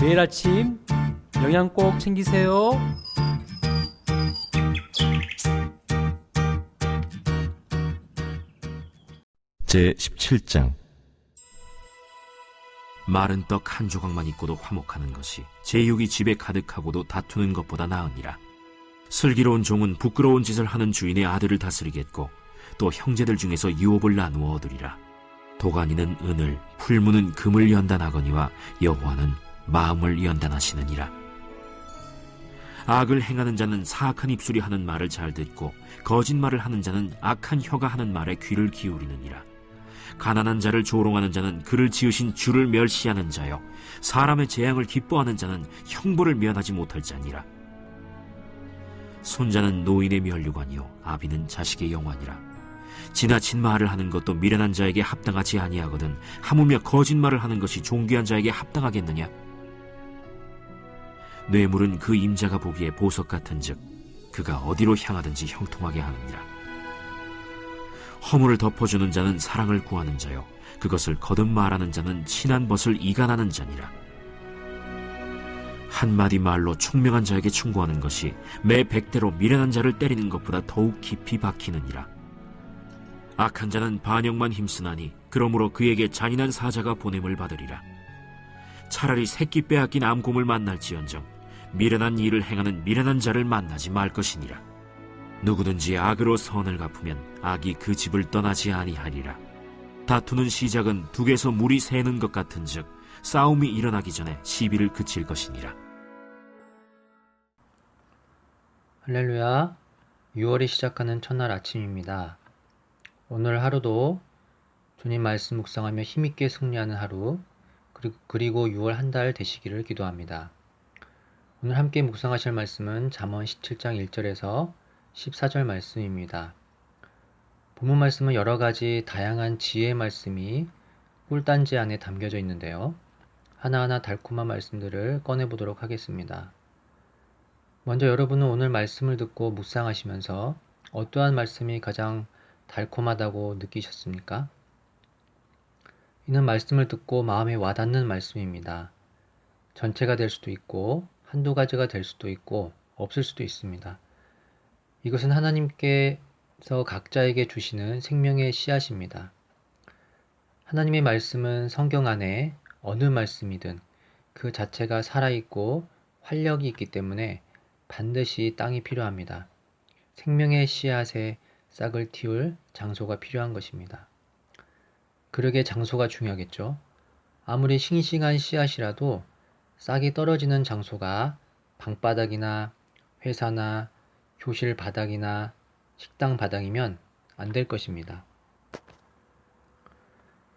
매일 아침 영양 꼭 챙기세요. 제17장 마른 떡 한 조각만 있고도 화목하는 것이 제육이 집에 가득하고도 다투는 것보다 나으니라. 슬기로운 종은 부끄러운 짓을 하는 주인의 아들을 다스리겠고 또 형제들 중에서 유업을 나누어 얻으리라. 도가니는 은을, 풀무는 금을 연단하거니와 여호와는 마음을 연단하시느니라. 악을 행하는 자는 사악한 입술이 하는 말을 잘 듣고 거짓말을 하는 자는 악한 혀가 하는 말에 귀를 기울이느니라. 가난한 자를 조롱하는 자는 그를 지으신 주를 멸시하는 자요, 사람의 재앙을 기뻐하는 자는 형벌을 면하지 못할 자니라. 손자는 노인의 면류관이요 아비는 자식의 영환이라. 지나친 말을 하는 것도 미련한 자에게 합당하지 아니하거든 하물며 거짓말을 하는 것이 존귀한 자에게 합당하겠느냐? 뇌물은 그 임자가 보기에 보석 같은즉 그가 어디로 향하든지 형통하게 하느니라. 허물을 덮어주는 자는 사랑을 구하는 자요 그것을 거듭 말하는 자는 친한 벗을 이간하는 자니라. 한마디 말로 총명한 자에게 충고하는 것이 매 100대로 미련한 자를 때리는 것보다 더욱 깊이 박히느니라. 악한 자는 반역만 힘쓰나니 그러므로 그에게 잔인한 사자가 보냄을 받으리라. 차라리 새끼 빼앗긴 암곰을 만날지언정 미련한 일을 행하는 미련한 자를 만나지 말 것이니라. 누구든지 악으로 선을 갚으면 악이 그 집을 떠나지 아니하리라. 다투는 시작은 둑에서 물이 새는 것 같은즉 싸움이 일어나기 전에 시비를 그칠 것이니라. 할렐루야. 6월이 시작하는 첫날 아침입니다. 오늘 하루도 주님 말씀 묵상하며 힘있게 승리하는 하루, 그리고 6월 한 달 되시기를 기도합니다. 오늘 함께 묵상하실 말씀은 잠언 17장 1절에서 14절 말씀입니다. 본문 말씀은 여러 가지 다양한 지혜의 말씀이 꿀단지 안에 담겨져 있는데요. 하나하나 달콤한 말씀들을 꺼내보도록 하겠습니다. 먼저 여러분은 오늘 말씀을 듣고 묵상하시면서 어떠한 말씀이 가장 달콤하다고 느끼셨습니까? 이는 말씀을 듣고 마음에 와닿는 말씀입니다. 전체가 될 수도 있고 한두 가지가 될 수도 있고 없을 수도 있습니다. 이것은 하나님께서 각자에게 주시는 생명의 씨앗입니다. 하나님의 말씀은 성경 안에 어느 말씀이든 그 자체가 살아있고 활력이 있기 때문에 반드시 땅이 필요합니다. 생명의 씨앗에 싹을 틔울 장소가 필요한 것입니다. 그러게 장소가 중요하겠죠. 아무리 싱싱한 씨앗이라도 싹이 떨어지는 장소가 방바닥이나 회사나 교실 바닥이나 식당 바닥이면 안 될 것입니다.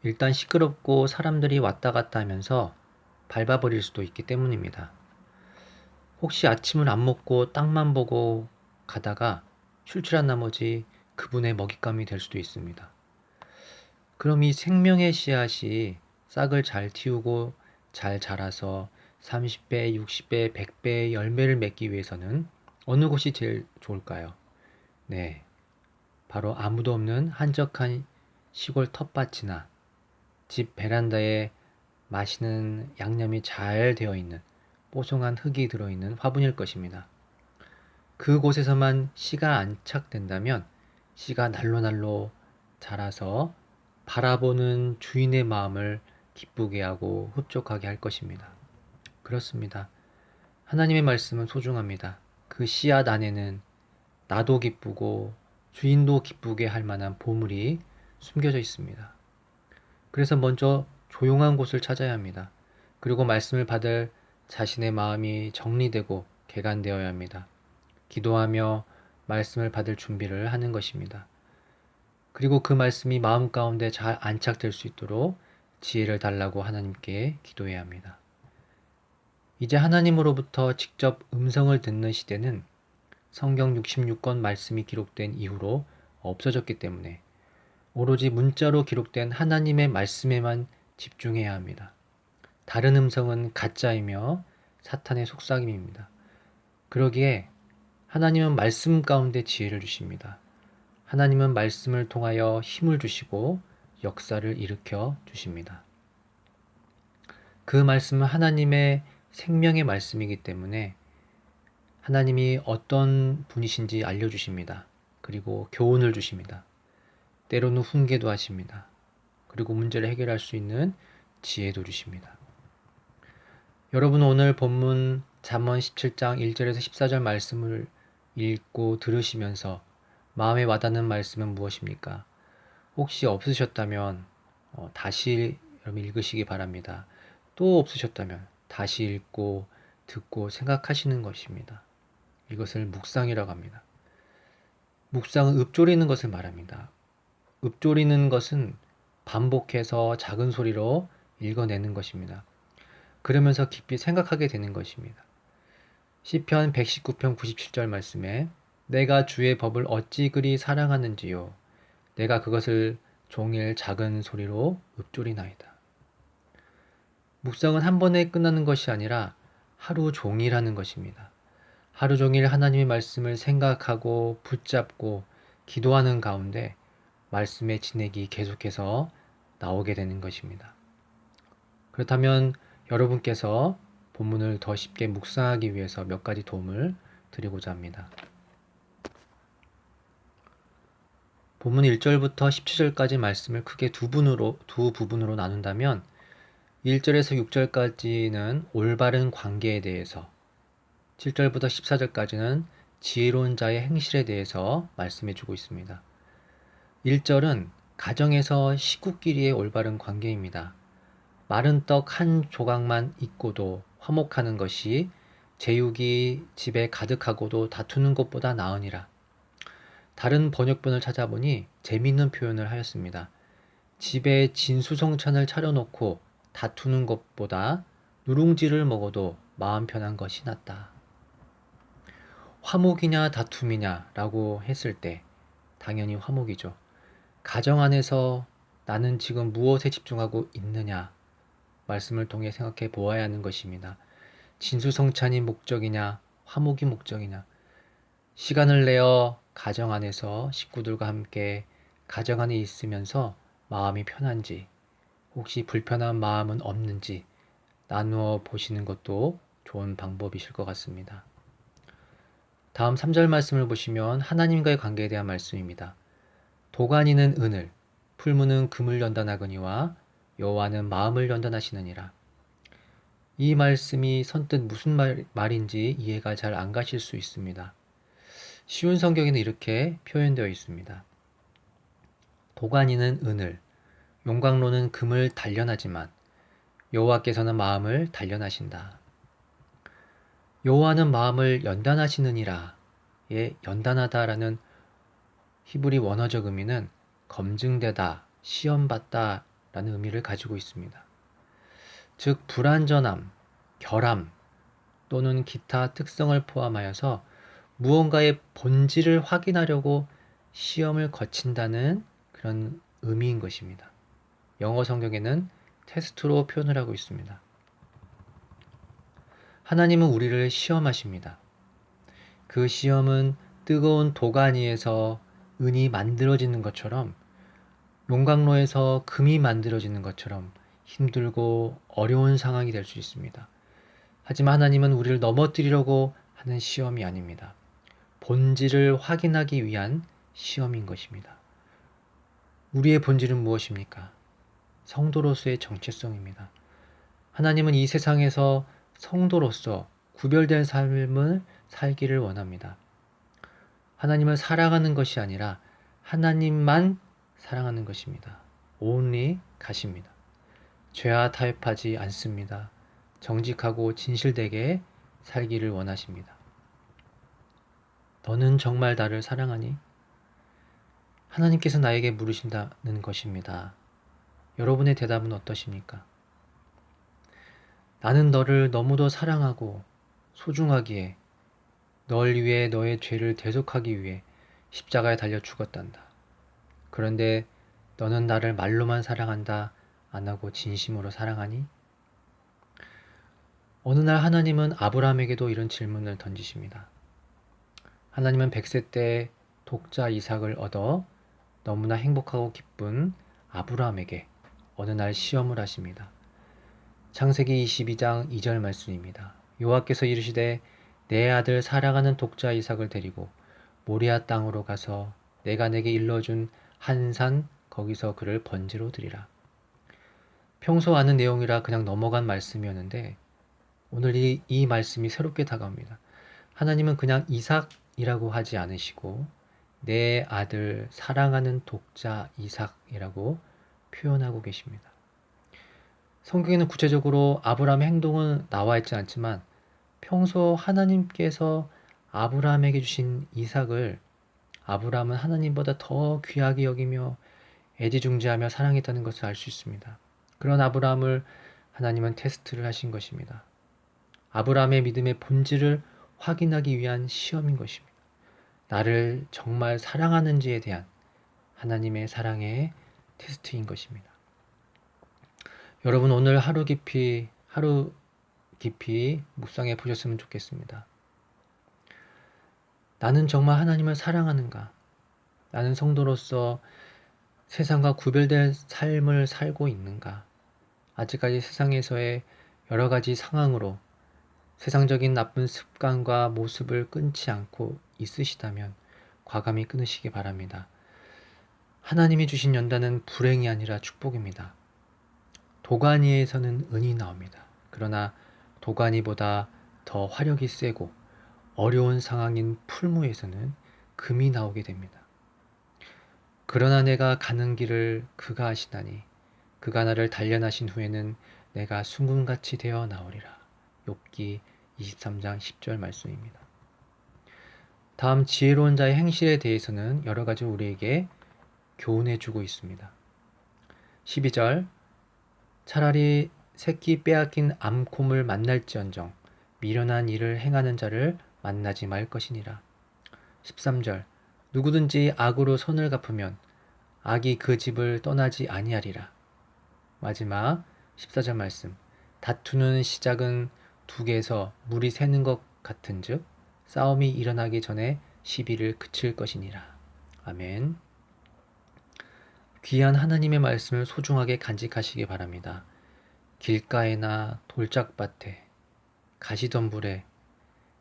일단 시끄럽고 사람들이 왔다 갔다 하면서 밟아버릴 수도 있기 때문입니다. 혹시 아침을 안 먹고 땅만 보고 가다가 출출한 나머지 그분의 먹잇감이 될 수도 있습니다. 그럼 이 생명의 씨앗이 싹을 잘 틔우고 잘 자라서 30배, 60배, 100배의 열매를 맺기 위해서는 어느 곳이 제일 좋을까요? 네, 바로 아무도 없는 한적한 시골 텃밭이나 집 베란다에 맛있는 양념이 잘 되어 있는 뽀송한 흙이 들어있는 화분일 것입니다. 그곳에서만 씨가 안착된다면 씨가 날로날로 자라서 바라보는 주인의 마음을 기쁘게 하고 흡족하게 할 것입니다. 그렇습니다. 하나님의 말씀은 소중합니다. 그 씨앗 안에는 나도 기쁘고 주인도 기쁘게 할 만한 보물이 숨겨져 있습니다. 그래서 먼저 조용한 곳을 찾아야 합니다. 그리고 말씀을 받을 자신의 마음이 정리되고 개간되어야 합니다. 기도하며 말씀을 받을 준비를 하는 것입니다. 그리고 그 말씀이 마음 가운데 잘 안착될 수 있도록 지혜를 달라고 하나님께 기도해야 합니다. 이제 하나님으로부터 직접 음성을 듣는 시대는 성경 66권 말씀이 기록된 이후로 없어졌기 때문에 오로지 문자로 기록된 하나님의 말씀에만 집중해야 합니다. 다른 음성은 가짜이며 사탄의 속삭임입니다. 그러기에 하나님은 말씀 가운데 지혜를 주십니다. 하나님은 말씀을 통하여 힘을 주시고 역사를 일으켜 주십니다. 그 말씀은 하나님의 생명의 말씀이기 때문에 하나님이 어떤 분이신지 알려주십니다. 그리고 교훈을 주십니다. 때로는 훈계도 하십니다. 그리고 문제를 해결할 수 있는 지혜도 주십니다. 여러분 오늘 본문 잠언 17장 1절에서 14절 말씀을 읽고 들으시면서 마음에 와닿는 말씀은 무엇입니까? 혹시 없으셨다면 다시 여러분 읽으시기 바랍니다. 또 없으셨다면 다시 읽고 듣고 생각하시는 것입니다. 이것을 묵상이라고 합니다. 묵상은 읊조리는 것을 말합니다. 읊조리는 것은 반복해서 작은 소리로 읽어내는 것입니다. 그러면서 깊이 생각하게 되는 것입니다. 시편 119편 97절 말씀에 내가 주의 법을 어찌 그리 사랑하는지요. 내가 그것을 종일 작은 소리로 읊조리나이다. 묵상은 한 번에 끝나는 것이 아니라 하루 종일 하는 것입니다. 하루 종일 하나님의 말씀을 생각하고 붙잡고 기도하는 가운데 말씀의 진액이 계속해서 나오게 되는 것입니다. 그렇다면 여러분께서 본문을 더 쉽게 묵상하기 위해서 몇 가지 도움을 드리고자 합니다. 본문 1절부터 17절까지 말씀을 크게 두 부분으로 나눈다면 1절에서 6절까지는 올바른 관계에 대해서, 7절부터 14절까지는 지혜로운 자의 행실에 대해서 말씀해 주고 있습니다. 1절은 가정에서 식구끼리의 올바른 관계입니다. 마른 떡 한 조각만 있고도 화목하는 것이 제육이 집에 가득하고도 다투는 것보다 나으니라. 다른 번역본을 찾아보니 재미있는 표현을 하였습니다. 집에 진수성찬을 차려놓고 다투는 것보다 누룽지를 먹어도 마음 편한 것이 낫다. 화목이냐 다툼이냐 라고 했을 때 당연히 화목이죠. 가정 안에서 나는 지금 무엇에 집중하고 있느냐 말씀을 통해 생각해 보아야 하는 것입니다. 진수성찬이 목적이냐 화목이 목적이냐, 시간을 내어 가정 안에서 식구들과 함께 가정 안에 있으면서 마음이 편한지, 혹시 불편한 마음은 없는지 나누어 보시는 것도 좋은 방법이실 것 같습니다. 다음 3절 말씀을 보시면 하나님과의 관계에 대한 말씀입니다. 도가니는 은을, 풀무는 금을 연단하거니와 여호와는 마음을 연단하시느니라. 이 말씀이 선뜻 무슨 말인지 이해가 잘 안 가실 수 있습니다. 쉬운 성경에는 이렇게 표현되어 있습니다. 도가니는 은을, 용광로는 금을 단련하지만 여호와께서는 마음을 단련하신다. 여호와는 마음을 연단하시느니라. 예, 연단하다라는 히브리 원어적 의미는 검증되다, 시험받다 라는 의미를 가지고 있습니다. 즉 불완전함, 결함 또는 기타 특성을 포함하여서 무언가의 본질을 확인하려고 시험을 거친다는 그런 의미인 것입니다. 영어 성경에는 테스트로 표현을 하고 있습니다. 하나님은 우리를 시험하십니다. 그 시험은 뜨거운 도가니에서 은이 만들어지는 것처럼, 용광로에서 금이 만들어지는 것처럼 힘들고 어려운 상황이 될 수 있습니다. 하지만 하나님은 우리를 넘어뜨리려고 하는 시험이 아닙니다. 본질을 확인하기 위한 시험인 것입니다. 우리의 본질은 무엇입니까? 성도로서의 정체성입니다. 하나님은 이 세상에서 성도로서 구별된 삶을 살기를 원합니다. 하나님을 사랑하는 것이 아니라 하나님만 사랑하는 것입니다. only 가십니다. 죄와 타협하지 않습니다. 정직하고 진실되게 살기를 원하십니다. 너는 정말 나를 사랑하니? 하나님께서 나에게 물으신다는 것입니다. 여러분의 대답은 어떠십니까? 나는 너를 너무도 사랑하고 소중하기에 널 위해 너의 죄를 대속하기 위해 십자가에 달려 죽었단다. 그런데 너는 나를 말로만 사랑한다 안 하고 진심으로 사랑하니? 어느 날 하나님은 아브라함에게도 이런 질문을 던지십니다. 하나님은 100세 때 독자 이삭을 얻어 너무나 행복하고 기쁜 아브라함에게 어느 날 시험을 하십니다. 창세기 22장 2절 말씀입니다. 여호와께서 이르시되 내 아들 사랑하는 독자 이삭을 데리고 모리아 땅으로 가서 내가 내게 일러준 한 산 거기서 그를 번제로 드리라. 평소 아는 내용이라 그냥 넘어간 말씀이었는데 오늘 이 말씀이 새롭게 다가옵니다. 하나님은 그냥 이삭이라고 하지 않으시고 내 아들 사랑하는 독자 이삭이라고 표현하고 계십니다. 성경에는 구체적으로 아브라함의 행동은 나와 있지 않지만 평소 하나님께서 아브라함에게 주신 이삭을 아브라함은 하나님보다 더 귀하게 여기며 애지중지하며 사랑했다는 것을 알 수 있습니다. 그런 아브라함을 하나님은 테스트를 하신 것입니다. 아브라함의 믿음의 본질을 확인하기 위한 시험인 것입니다. 나를 정말 사랑하는지에 대한 하나님의 사랑의 테스트인 것입니다. 여러분 오늘 하루 깊이 묵상해 보셨으면 좋겠습니다. 나는 정말 하나님을 사랑하는가? 나는 성도로서 세상과 구별된 삶을 살고 있는가? 아직까지 세상에서의 여러 가지 상황으로 세상적인 나쁜 습관과 모습을 끊지 않고 있으시다면 과감히 끊으시기 바랍니다. 하나님이 주신 연단은 불행이 아니라 축복입니다. 도가니에서는 은이 나옵니다. 그러나 도가니보다 더 화력이 세고 어려운 상황인 풀무에서는 금이 나오게 됩니다. 그러나 내가 가는 길을 그가 아시나니 그가 나를 단련하신 후에는 내가 순금같이 되어 나오리라. 욥기 23장 10절 말씀입니다. 다음 지혜로운 자의 행실에 대해서는 여러 가지 우리에게 교훈해 주고 있습니다. 12절 차라리 새끼 빼앗긴 암곰을 만날지언정 미련한 일을 행하는 자를 만나지 말 것이니라. 13절 누구든지 악으로 선을 갚으면 악이 그 집을 떠나지 아니하리라. 마지막 14절 말씀 다투는 시작은 두개에서 물이 새는 것 같은즉 싸움이 일어나기 전에 시비를 그칠 것이니라. 아멘. 귀한 하나님의 말씀을 소중하게 간직하시기 바랍니다. 길가에나 돌짝밭에 가시덤불에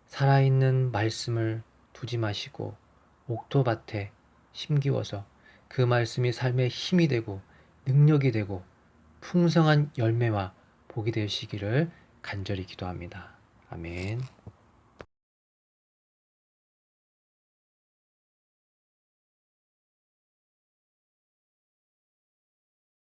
살아있는 말씀을 두지 마시고 옥토밭에 심기워서 그 말씀이 삶의 힘이 되고 능력이 되고 풍성한 열매와 복이 되시기를 간절히 기도합니다. 아멘.